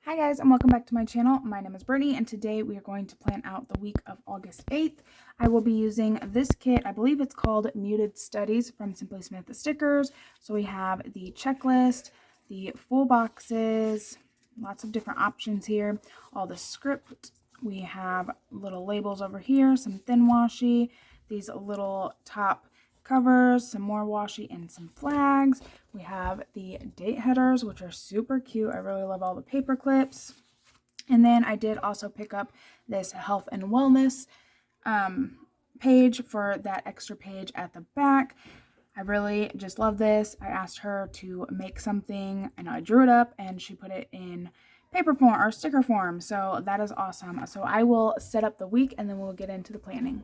Hi guys, and welcome back to my channel. My name is Brittany, and today we are going to plan out the week of August 8th. I will be using this kit. I believe it's called Muted Studies from Simply Smith Stickers. So we have the checklist, the full boxes, lots of different options here, all the script. We have little labels over here, some thin washi, these little top covers, some more washi, and some flags. We have the date headers, which are super cute. I really love all the paper clips. And then I did also pick up this health and wellness page for that extra page at the back. I really just love this. I asked her to make something. I know I drew it up and she put it in paper form or sticker form. So that is awesome. So I will set up the week and then we'll get into the planning.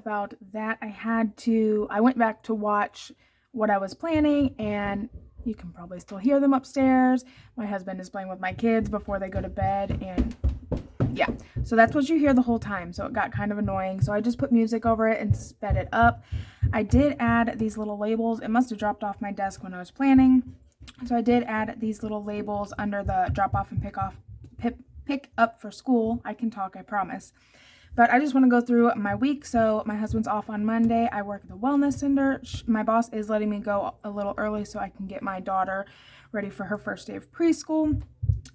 about that, I went back to watch what I was planning, and you can probably still hear them upstairs. My husband is playing with my kids before they go to bed, and yeah, so that's what you hear the whole time. So it got kind of annoying. So I just put music over it and sped it up. I did add these little labels. It must have dropped off my desk when I was planning. So I did add these little labels under the drop off and pick up for school. I can talk, I promise. But I just want to go through my week. So my husband's off on Monday. I work at the wellness center. My boss is letting me go a little early so I can get my daughter ready for her first day of preschool.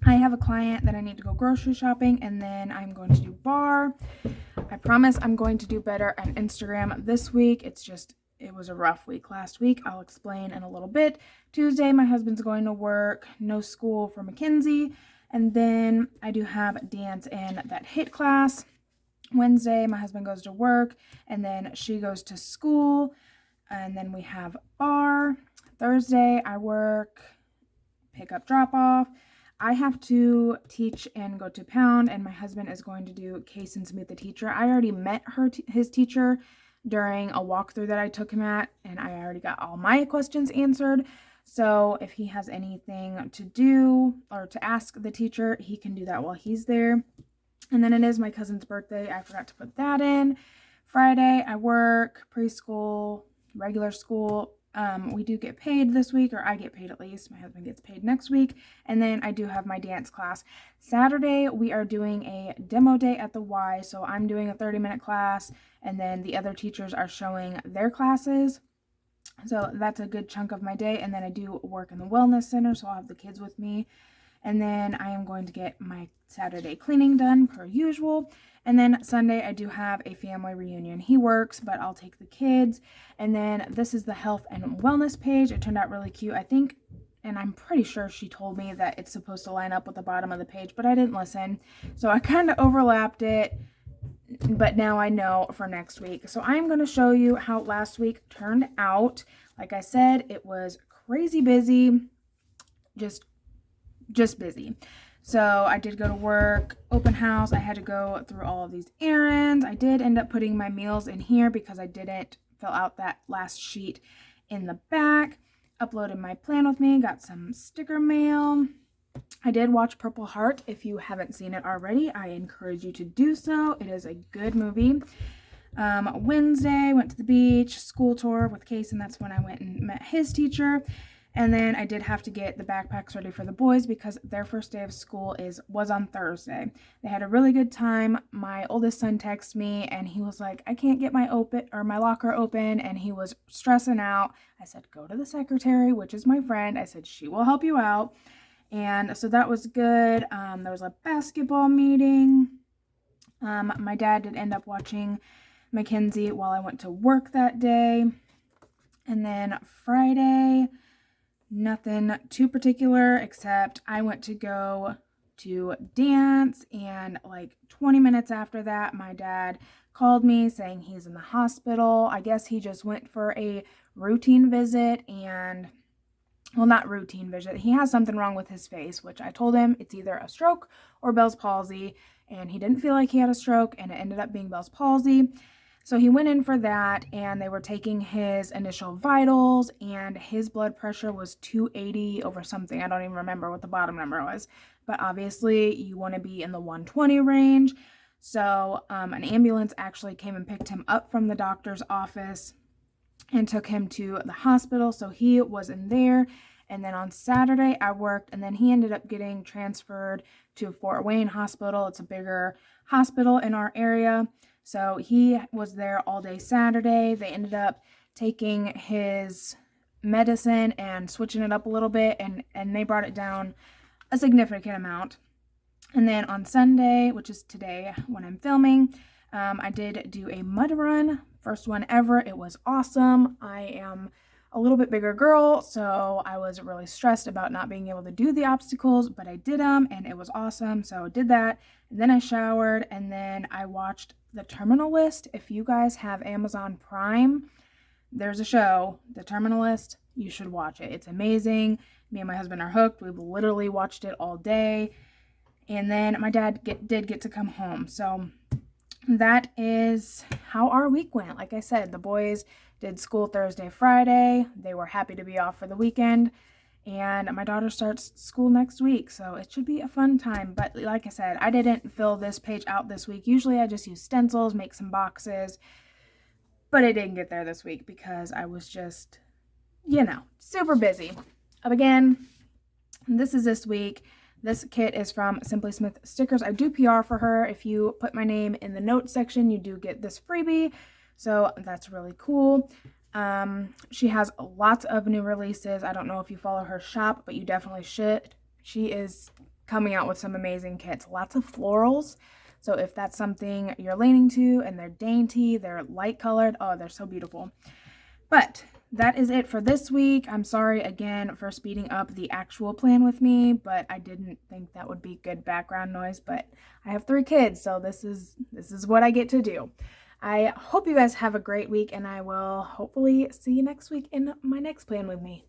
I have a client that I need to go grocery shopping, and then I'm going to do bar. I promise I'm going to do better on Instagram this week. It was a rough week last week. I'll explain in a little bit. Tuesday, my husband's going to work. No school for Mackenzie. And then I do have dance and that HIIT class. Wednesday, my husband goes to work, and then she goes to school. And then we have bar. Thursday, I work, pick up, drop off. I have to teach and go to Pound, and my husband is going to do Case and Meet the Teacher. I already met his teacher during a walkthrough that I took him at, and I already got all my questions answered. So if he has anything to do or to ask the teacher, he can do that while he's there. And then it is my cousin's birthday. I forgot to put that in. Friday, I work, preschool, regular school. We do get paid this week, or I get paid at least. My husband gets paid next week. And then I do have my dance class. Saturday, we are doing a demo day at the Y. So I'm doing a 30-minute class, and then the other teachers are showing their classes. So that's a good chunk of my day. And then I do work in the wellness center, so I'll have the kids with me. And then I am going to get my Saturday cleaning done per usual. And then Sunday, I do have a family reunion. He works, but I'll take the kids. And then this is the health and wellness page. It turned out really cute. I think, and I'm pretty sure she told me that it's supposed to line up with the bottom of the page, but I didn't listen. So I kind of overlapped it, but now I know for next week. So I'm going to show you how last week turned out. Like I said, it was crazy busy, just busy. So I did go to work, open house. I had to go through all of these errands. I did end up putting my meals in here because I didn't fill out that last sheet in the back. Uploaded my plan with me, got some sticker mail. I did watch Purple Heart. If you haven't seen it already, I encourage you to do so. It is a good movie. Wednesday, went to the beach, school tour with Case, and that's when I went and met his teacher. And then I did have to get the backpacks ready for the boys because their first day of school was on Thursday. They had a really good time. My oldest son texted me and he was like, I can't get my locker open, and he was stressing out. I said, go to the secretary, which is my friend. I said, she will help you out. And so that was good. There was a basketball meeting. My dad did end up watching Mackenzie while I went to work that day. And then Friday, nothing too particular, except I went to go to dance, and like 20 minutes after that, my dad called me saying he's in the hospital. I guess he just went for a routine visit, and well, not routine visit. He has something wrong with his face, which I told him it's either a stroke or Bell's palsy, and he didn't feel like he had a stroke, and it ended up being Bell's palsy. So he went in for that, and they were taking his initial vitals, and his blood pressure was 280 over something. I don't even remember what the bottom number was, but obviously you want to be in the 120 range. So an ambulance actually came and picked him up from the doctor's office and took him to the hospital. So he was in there. And then on Saturday I worked, and then he ended up getting transferred to Fort Wayne Hospital. It's a bigger hospital in our area. So he was there all day Saturday. They ended up taking his medicine and switching it up a little bit, and they brought it down a significant amount. And then on Sunday, which is today when I'm filming, I did do a mud run. First one ever. It was awesome. I am a little bit bigger girl, so I was really stressed about not being able to do the obstacles, but I did them, and it was awesome. So I did that, and then I showered, and then I watched The Terminal List. If you guys have Amazon Prime, there's a show, The Terminal List. You should watch it. It's amazing. Me and my husband are hooked. We've literally watched it all day. And then my dad did get to come home. So that is how our week went. Like I said, the boys did school Thursday, Friday. They were happy to be off for the weekend. And my daughter starts school next week, so it should be a fun time. But like I said, I didn't fill this page out this week. Usually I just use stencils, make some boxes, but I didn't get there this week because I was just, super busy. Again, this is this week. This kit is from Simply Smith Stickers. I do PR for her. If you put my name in the notes section, you do get this freebie, so that's really cool. She has lots of new releases. I don't know if you follow her shop, but you definitely should. She is coming out with some amazing kits, lots of florals. So if that's something you're leaning to, and they're dainty, they're light colored, oh, they're so beautiful. But that is it for this week. I'm sorry again for speeding up the actual plan with me, but I didn't think that would be good background noise. But I have 3 kids, so this is what I get to do. I hope you guys have a great week, and I will hopefully see you next week in my next plan with me.